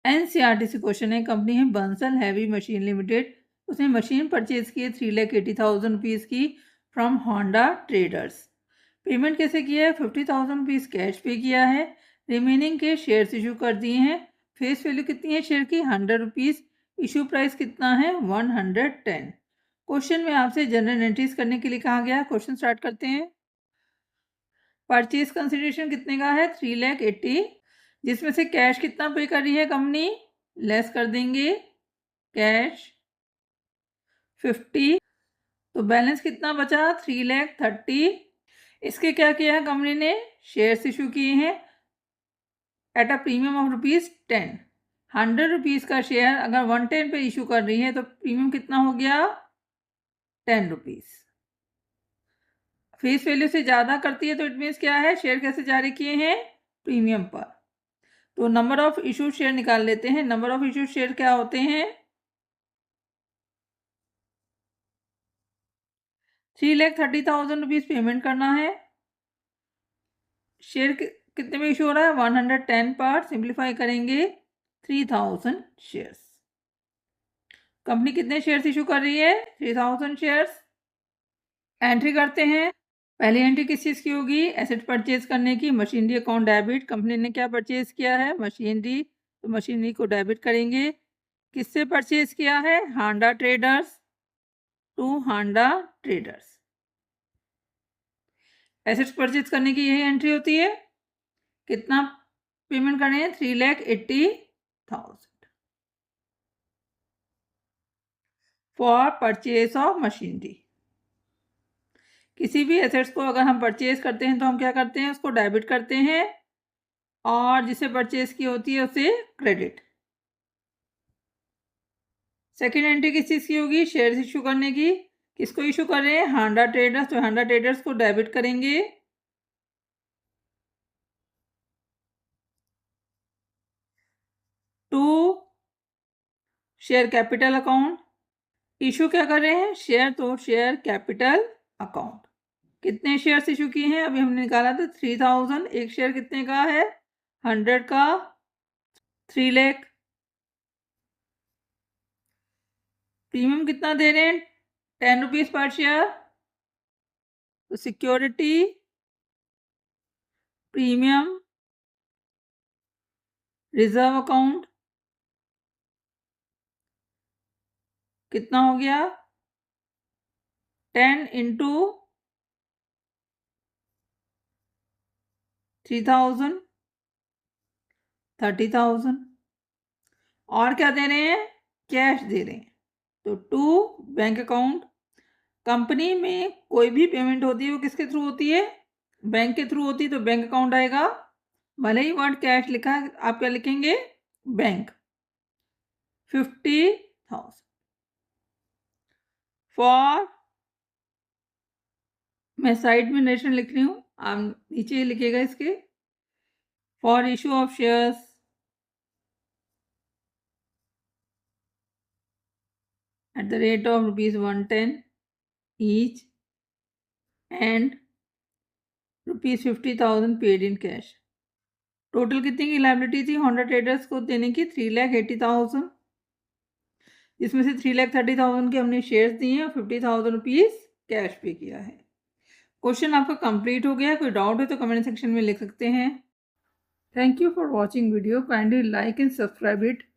NCERT question है, company है Bansal heavy machine limited, उसने मशीन परचेज की है 3,80,000 रुपीज़ की फ्रॉम होंडा ट्रेडर्स। पेमेंट कैसे किया है? 50,000 रुपीज़ कैश पे किया है, रिमेनिंग के शेयर्स इशू कर दिए हैं। फेस वैल्यू कितनी है शेयर की? 100 रुपीज़। इशू प्राइस कितना है? 110। क्वेश्चन में आपसे जनरल एंट्रीज करने के लिए कहा गया। क्वेश्चन स्टार्ट करते हैं। परचेज कंसिडरेशन कितने का है? 3,80,000, जिसमें से कैश कितना पे कर रही है कंपनी? लेस कर देंगे कैश 50, तो बैलेंस कितना बचा? 3,30,000। इसके क्या किया है कंपनी ने? शेयर्स इशू किए हैं at a premium of ₹10। 100 rupees का शेयर अगर 110 पे इशू कर रही है तो प्रीमियम कितना हो गया? 10 रुपीज़। फेस वैल्यू से ज़्यादा करती है तो इट मीन्स क्या है? शेयर कैसे जारी किए हैं? प्रीमियम पर। तो नंबर ऑफ इशू शेयर निकाल लेते हैं। नंबर ऑफ इशू शेयर क्या होते हैं? 3,30,000 रुपीज़ पेमेंट करना है। शेयर कितने में इशू हो रहा है? 110 पर। सिंप्लीफाई करेंगे 3,000 शेयर्स। कंपनी कितने शेयर्स इशू कर रही है? 3,000 शेयर्स। एंट्री करते हैं। पहली एंट्री किस चीज़ की होगी? एसेट परचेज करने की। Machinery account debit. कंपनी ने क्या परचेज किया है? मशीनरी, तो मशीनरी को डेबिट करेंगे। किससे परचेज किया है? Handa traders, to Handa traders. Assets purchase करने की यही एंट्री होती है। कितना पेमेंट करने हैं? 3,80,000 फॉर परचेज ऑफ मशीनरी। किसी भी एसेट्स को अगर हम परचेज करते हैं तो हम क्या करते हैं? उसको डेबिट करते हैं, और जिसे परचेज की होती है उसे क्रेडिट। सेकेंड एंट्री किस चीज़ की होगी? शेयर्स इशू करने की। किसको इशू कर रहे हैं? हांडा ट्रेडर्स, तो हांडा ट्रेडर्स को डेबिट करेंगे। To share capital account. Issue क्या कर रहे हैं? शेयर, तो शेयर कैपिटल अकाउंट। कितने शेयर्स इशू किए हैं? अभी हमने निकाला था 3,000। एक शेयर कितने का है? 100 का, 3 लाख। प्रीमियम कितना दे रहे हैं? 10 रुपीज़ पर शेयर। तो सिक्योरिटी प्रीमियम रिजर्व अकाउंट कितना हो गया? 10 इंटू 3,000, 30,000। और क्या दे रहे हैं? कैश दे रहे हैं। तो टू बैंक अकाउंट। कंपनी में कोई भी पेमेंट होती है वो किसके थ्रू होती है? बैंक के थ्रू होती है, तो बैंक अकाउंट आएगा। भले ही वर्ड कैश लिखा है, आप क्या लिखेंगे? बैंक। 50,000 फॉर, मैं साइड में नरेशन लिख रही हूँ, आप नीचे ही लिखेगा इसके। For issue of shares at the rate of ₹110 each and ₹50,000 paid in cash। Total कितनी की लायबिलिटी थी होंडा ट्रेडर्स को देने की? 3,80,000, जिसमें से 3,30,000 के हमने शेयर्स दिए हैं और 50,000 रुपीज़ कैश पे किया है। क्वेश्चन आपका कंप्लीट हो गया। कोई डाउट है तो कमेंट सेक्शन में लिख सकते हैं। Thank you for watching video. Kindly like and subscribe it.